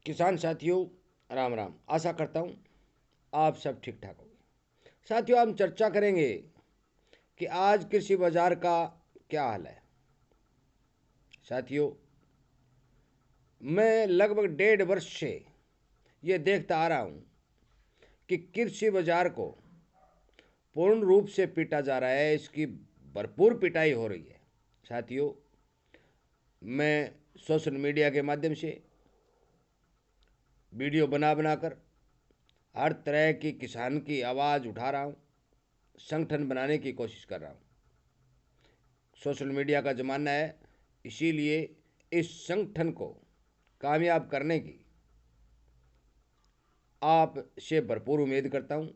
किसान साथियों, राम राम। आशा करता हूँ आप सब ठीक ठाक होंगे। साथियों, हम चर्चा करेंगे कि आज कृषि बाजार का क्या हाल है। साथियों, मैं लगभग 1.5 वर्ष से ये देखता आ रहा हूँ कि कृषि बाजार को पूर्ण रूप से पीटा जा रहा है। इसकी भरपूर पिटाई हो रही है। साथियों, मैं सोशल मीडिया के माध्यम से वीडियो बना बनाकर हर तरह की किसान की आवाज़ उठा रहा हूँ, संगठन बनाने की कोशिश कर रहा हूँ। सोशल मीडिया का ज़माना है, इसीलिए इस संगठन को कामयाब करने की आपसे भरपूर उम्मीद करता हूँ।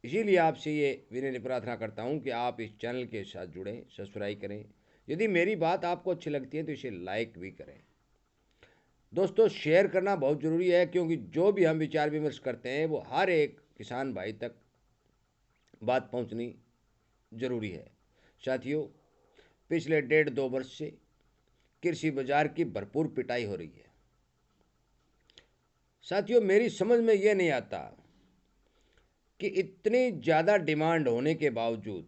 इसीलिए आपसे ये विनम्र प्रार्थना करता हूँ कि आप इस चैनल के साथ जुड़ें, सब्सक्राइब करें। यदि मेरी बात आपको अच्छी लगती है तो इसे लाइक भी करें। दोस्तों, शेयर करना बहुत ज़रूरी है, क्योंकि जो भी हम विचार विमर्श करते हैं वो हर एक किसान भाई तक बात पहुंचनी ज़रूरी है। साथियों, पिछले 1.5-2 वर्ष से कृषि बाजार की भरपूर पिटाई हो रही है। साथियों, मेरी समझ में ये नहीं आता कि इतनी ज़्यादा डिमांड होने के बावजूद,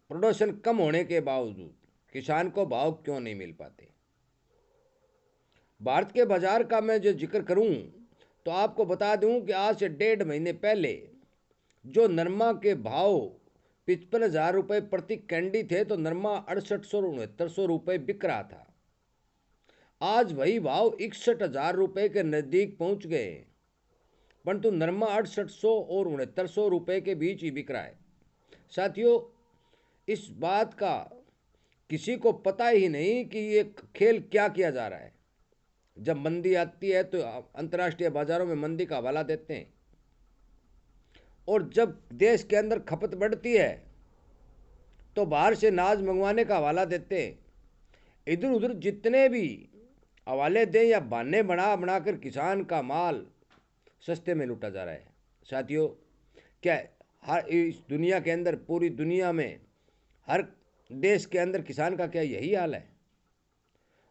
प्रोडक्शन कम होने के बावजूद किसान को भाव क्यों नहीं मिल पाते। भारत के बाजार का मैं जो जिक्र करूं तो आपको बता दूं कि आज से 1.5 महीने पहले जो नरमा के भाव 55,000 रुपये प्रति कैंडी थे, तो नरमा 6800-6900 रुपये बिक रहा था। आज वही भाव 61,000 रुपये के नज़दीक पहुंच गए, परंतु नरमा 6800 और 6900 रुपये के बीच ही बिक रहा है। साथियों, इस बात का किसी को पता ही नहीं कि ये खेल क्या किया जा रहा है। जब मंदी आती है तो अंतर्राष्ट्रीय बाजारों में मंदी का हवाला देते हैं, और जब देश के अंदर खपत बढ़ती है तो बाहर से नाज मंगवाने का हवाला देते हैं। इधर उधर जितने भी हवाले दें या बहाने बना बनाकर किसान का माल सस्ते में लूटा जा रहा है। साथियों, क्या हर इस दुनिया के अंदर, पूरी दुनिया में हर देश के अंदर किसान का क्या यही हाल है?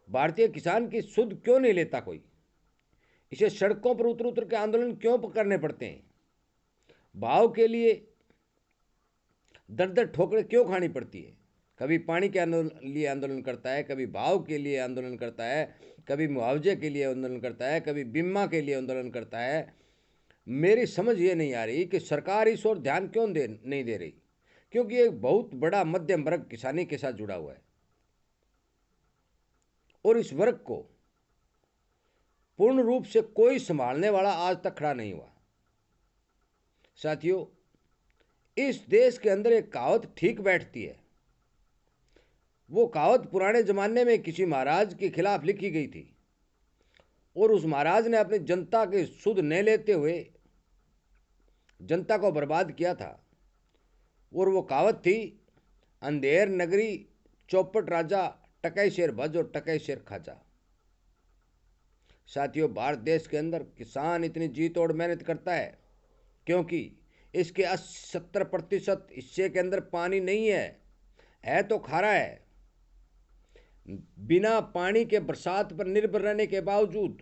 भारतीय किसान की सुध क्यों नहीं लेता कोई? इसे सड़कों पर उतर उतर के आंदोलन क्यों करने पड़ते हैं? भाव के लिए दर दर ठोकरें क्यों खानी पड़ती है? कभी पानी के लिए आंदोलन करता है, कभी भाव के लिए आंदोलन करता है, कभी मुआवजे के लिए आंदोलन करता है, कभी बीमा के लिए आंदोलन करता है। मेरी समझ ये नहीं आ रही कि सरकार इस ओर ध्यान क्यों नहीं दे रही, क्योंकि एक बहुत बड़ा मध्यम वर्ग किसानी के साथ जुड़ा हुआ है, और इस वर्ग को पूर्ण रूप से कोई संभालने वाला आज तक खड़ा नहीं हुआ। साथियों, इस देश के अंदर एक कहावत ठीक बैठती है। वो कहावत पुराने ज़माने में किसी महाराज के खिलाफ लिखी गई थी, और उस महाराज ने अपनी जनता के सुध न लेते हुए जनता को बर्बाद किया था। और वो कहावत थी, अंधेर नगरी चौपट राजा, टकै शेर भज और टकै शेर खाजा। साथियों, भारत देश के अंदर किसान इतनी जी तोड़ मेहनत करता है क्योंकि इसके 70% हिस्से के अंदर पानी नहीं है तो खारा है। बिना पानी के बरसात पर निर्भर रहने के बावजूद,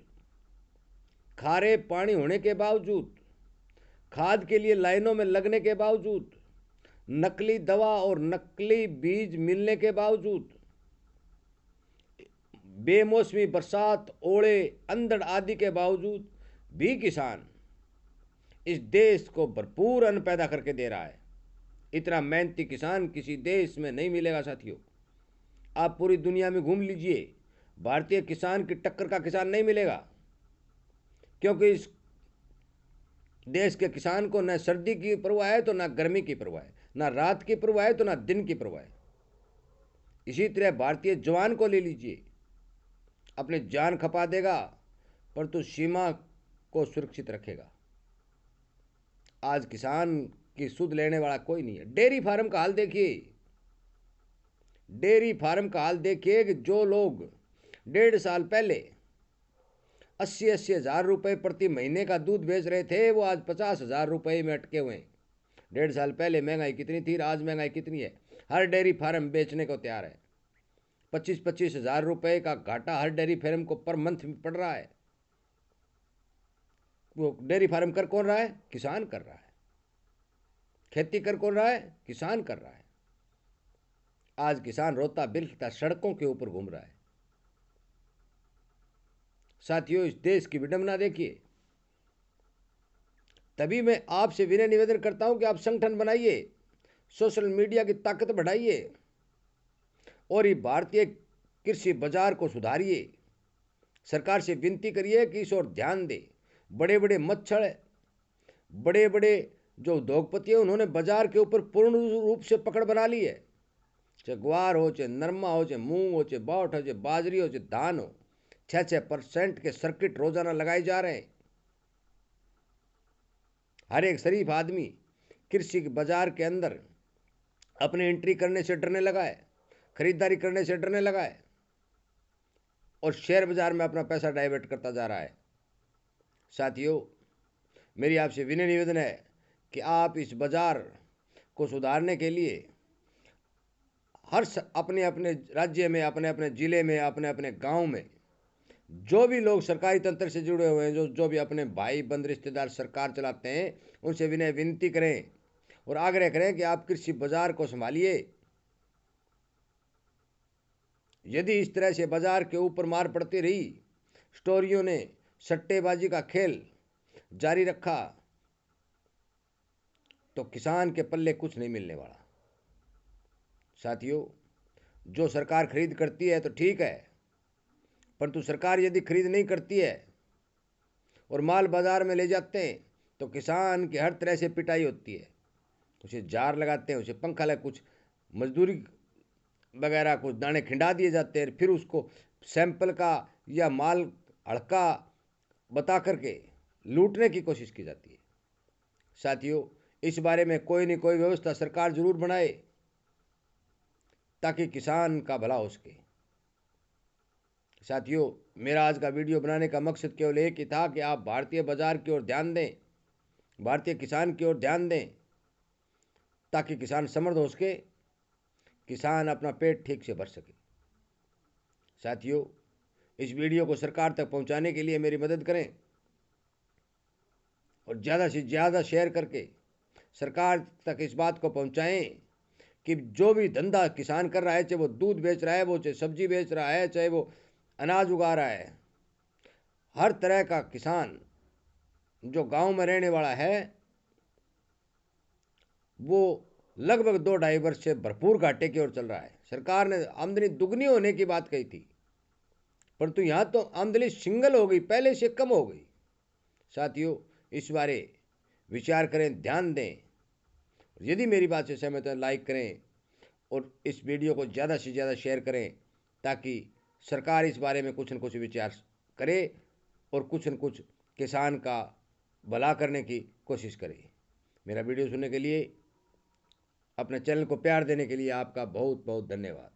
खारे पानी होने के बावजूद, खाद के लिए लाइनों में लगने के बावजूद, नकली दवा और नकली बीज मिलने के बावजूद, बेमौसमी बरसात, ओले, अंधड़ आदि के बावजूद भी किसान इस देश को भरपूर अन्न पैदा करके दे रहा है। इतना मेहनती किसान किसी देश में नहीं मिलेगा। साथियों, आप पूरी दुनिया में घूम लीजिए, भारतीय किसान की टक्कर का किसान नहीं मिलेगा, क्योंकि इस देश के किसान को न सर्दी की परवाह है तो न गर्मी की परवाह है, न रात की परवाह है तो न दिन की परवाह है। इसी तरह भारतीय जवान को ले लीजिए, अपनी जान खपा देगा परंतु सीमा को सुरक्षित रखेगा। आज किसान की सुध लेने वाला कोई नहीं है। डेयरी फार्म का हाल देखिए, डेयरी फार्म का हाल देखिए कि जो लोग 1.5 साल पहले 80-80 हज़ार रुपये प्रति महीने का दूध बेच रहे थे, वो आज 50,000 रुपये में अटके हुए हैं। 1.5 साल पहले महंगाई कितनी थी, आज महंगाई कितनी है? हर डेयरी फार्म बेचने को तैयार है। 25-25 हज़ार रुपये का घाटा हर डेयरी फार्म को पर मंथ में पड़ रहा है। वो डेयरी फार्म कर कौन रहा है? किसान कर रहा है। खेती कर कौन रहा है? किसान कर रहा है। आज किसान रोता बिलखता सड़कों के ऊपर घूम रहा है। साथियों, इस देश की विडंबना देखिए। तभी मैं आपसे विनय निवेदन करता हूं कि आप संगठन बनाइए, सोशल मीडिया की ताकत बढ़ाइए और ये भारतीय कृषि बाजार को सुधारिए। सरकार से विनती करिए कि इस ओर ध्यान दे। बड़े बड़े मच्छर, बड़े बड़े जो उद्योगपति हैं, उन्होंने बाजार के ऊपर पूर्ण रूप से पकड़ बना ली है। चाहे ग्वार हो, चाहे नरमा हो, चाहे मूंग हो, चाहे बाट हो, चाहे बाजरी हो, चाहे धान हो, 6% के सर्किट रोजाना लगाए जा रहे हैं। हर एक शरीफ आदमी कृषि के बाजार के अंदर अपने एंट्री करने से डरने लगा है, खरीदारी करने से डरने लगा है और शेयर बाजार में अपना पैसा डाइवर्ट करता जा रहा है। साथियों, मेरी आपसे विनय निवेदन है कि आप इस बाजार को सुधारने के लिए हर अपने अपने राज्य में, अपने अपने जिले में, अपने अपने गांव में जो भी लोग सरकारी तंत्र से जुड़े हुए हैं, जो भी अपने भाई बंद रिश्तेदार सरकार चलाते हैं, उनसे विनय विनती करें और आग्रह करें कि आप कृषि बाजार को संभालिए। यदि इस तरह से बाजार के ऊपर मार पड़ती रही, स्टोरियों ने सट्टेबाजी का खेल जारी रखा, तो किसान के पल्ले कुछ नहीं मिलने वाला। साथियों, जो सरकार खरीद करती है तो ठीक है, परंतु सरकार यदि खरीद नहीं करती है और माल बाजार में ले जाते हैं तो किसान की हर तरह से पिटाई होती है। उसे जार लगाते हैं, उसे पंखा लगा, कुछ मजदूरी वगैरह, कुछ दाने खिंडा दिए जाते हैं, फिर उसको सैंपल का या माल हड़का बता करके लूटने की कोशिश की जाती है। साथियों, इस बारे में कोई न कोई व्यवस्था सरकार जरूर बनाए ताकि किसान का भला हो सके। साथियों, मेरा आज का वीडियो बनाने का मकसद केवल एक ही था कि आप भारतीय बाजार की ओर ध्यान दें, भारतीय किसान की ओर ध्यान दें, ताकि किसान समृद्ध हो सके, किसान अपना पेट ठीक से भर सके। साथियों, इस वीडियो को सरकार तक पहुंचाने के लिए मेरी मदद करें और ज़्यादा से ज़्यादा शेयर करके सरकार तक इस बात को पहुंचाएं कि जो भी धंधा किसान कर रहा है, चाहे वो दूध बेच रहा है, वो चाहे सब्जी बेच रहा है, चाहे वो अनाज उगा रहा है, हर तरह का किसान जो गांव में रहने वाला है, वो लगभग 2-2.5 वर्ष से भरपूर घाटे की ओर चल रहा है। सरकार ने आमदनी दुगनी होने की बात कही थी, परंतु यहाँ तो आमदनी सिंगल हो गई, पहले से कम हो गई। साथियों, इस बारे विचार करें, ध्यान दें। यदि मेरी बात से सहमत है, लाइक करें और इस वीडियो को ज़्यादा से ज़्यादा शेयर करें ताकि सरकार इस बारे में कुछ न कुछ विचार करे और कुछ न कुछ किसान का भला करने की कोशिश करे। मेरा वीडियो सुनने के लिए, अपने चैनल को प्यार देने के लिए आपका बहुत बहुत धन्यवाद।